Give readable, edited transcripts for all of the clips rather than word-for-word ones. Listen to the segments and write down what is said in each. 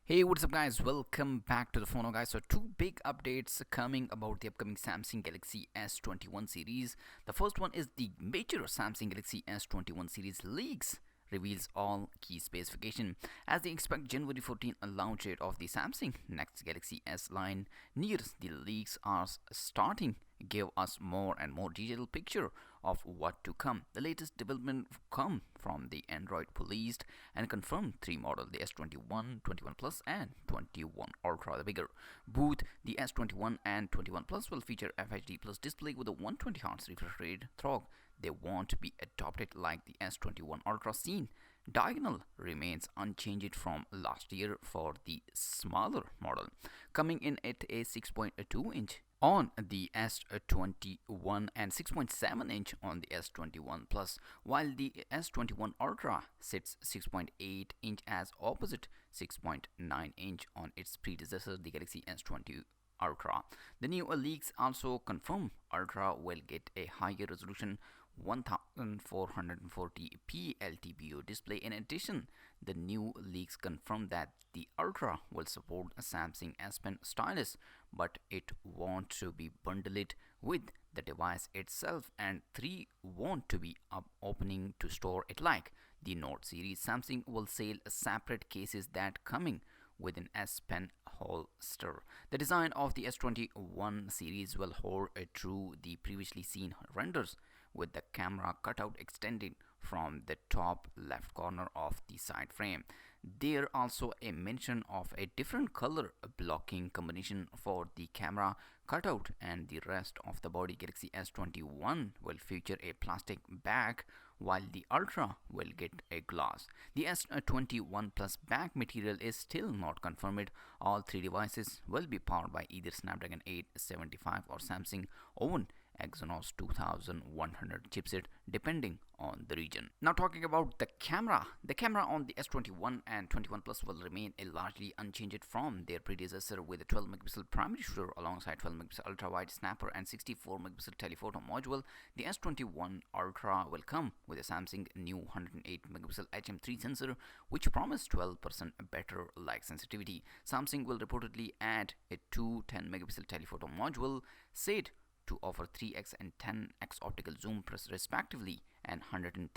Hey, what's up, guys? Welcome back to the TheFonoGuy. So, two big updates coming about the upcoming Samsung Galaxy S21 series. The first one is the major Samsung Galaxy S21 series leaks reveals all key specification. As they expect January 14 a launch date of the Samsung next Galaxy S line nears, the leaks are starting give us more and more detailed picture of what to come. The latest development come from the AndroidPolice and confirmed three models: the S21, 21 Plus, and 21 Ultra. The bigger both the S21 and 21 Plus will feature FHD Plus display with a 120Hz refresh rate. Through they won't be adopted like the S21 Ultra scene. Diagonal remains unchanged from last year for the smaller model, coming in at a 6.2-inch on the S21 and 6.7-inch on the S21 Plus, while the S21 Ultra sits 6.8-inch as opposite 6.9-inch on its predecessor, the Galaxy S20 Ultra. The new leaks also confirm Ultra will get a higher resolution 1440p LTPO display. In addition, the new leaks confirm that the Ultra will support a Samsung S Pen stylus, but it won't to be bundled with the device itself, and 3 want to be opening to store it like the Note series. Samsung will sell separate cases that coming with an S Pen holster. The design of the S21 series will hold true the previously seen renders, with the camera cutout extending from the top left corner of the side frame. There also a mention of a different color blocking combination for the camera cutout and the rest of the body. Galaxy S21 will feature a plastic back while the Ultra will get a glass. The S21 Plus back material is still not confirmed. All three devices will be powered by either Snapdragon 875 or Samsung own Exynos 2100 chipset depending on the region. Now talking about the camera on the S21 and 21 Plus will remain largely unchanged from their predecessor, with a 12 megapixel primary shooter alongside 12 megapixel ultra wide snapper and 64 megapixel telephoto module. The S21 Ultra will come with a Samsung new 108 megapixel HM3 sensor, which promised 12% better light sensitivity. Samsung will reportedly add a two 10 megapixel telephoto module said to offer 3x and 10x optical zoom respectively, and 130%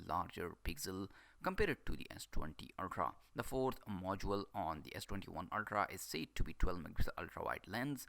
larger pixel compared to the S20 Ultra. The fourth module on the S21 Ultra is said to be 12 megapixel ultra wide lens.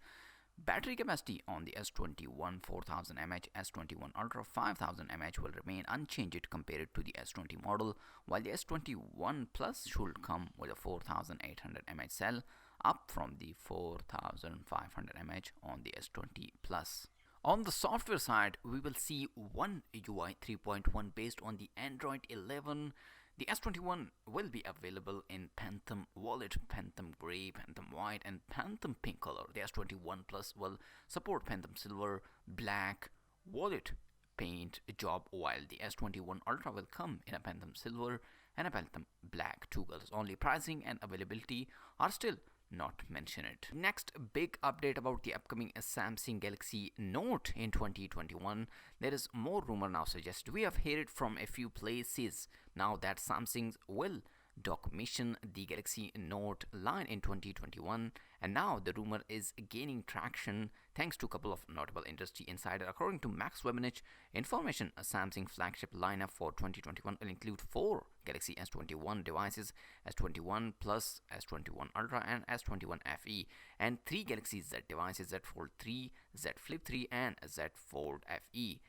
Battery capacity on the S21 4000 mAh, S21 Ultra 5000 mAh will remain unchanged compared to the S20 model, while the S21 Plus should come with a 4800 mAh cell, up from the 4500 mAh on the S20 Plus. On the software side, we will see One UI 3.1 based on the Android 11. The S21 will be available in Phantom Wallet, Phantom Grey, Phantom White, and Phantom Pink color. The S21 Plus will support Phantom Silver, Black, Wallet, Paint, Job, while the S21 Ultra will come in a Phantom Silver and a Phantom Black, two colors only. Pricing and availability are still not mention it. Next big update about the upcoming Samsung Galaxy Note in 2021. There is more rumor now suggested. We have heard it from a few places now that Samsung will decommission the Galaxy Note line in 2021, and now the rumor is gaining traction thanks to a couple of notable industry insiders. According to Max Webinich information, a Samsung flagship lineup for 2021 will include 4 Galaxy S21 devices: S21 Plus, S21 Ultra, and S21 FE, and 3 Galaxy Z devices: Z Fold 3, Z Flip 3, and Z Fold FE.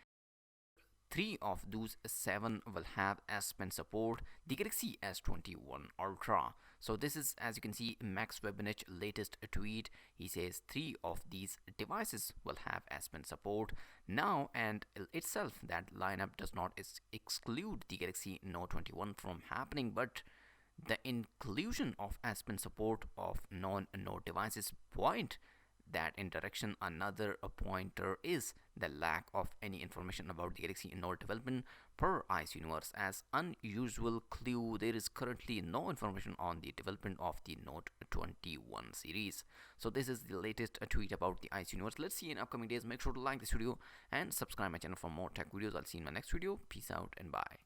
3 of those 7 will have S Pen support, the Galaxy S21 Ultra. So this is, as you can see, Max Webinich latest tweet. He says 3 of these devices will have S Pen support now, and itself that lineup does not exclude the Galaxy Note 21 from happening, but the inclusion of S Pen support of non-Note devices point that in direction. Another pointer is the lack of any information about the Galaxy Note development per Ice Universe. As unusual clue, there is currently no information on the development of the Note 21 series. So this is the latest tweet about the Ice Universe. Let's see in upcoming days. Make sure to like this video and subscribe my channel for more tech videos. I'll see you in my next video. Peace out and bye.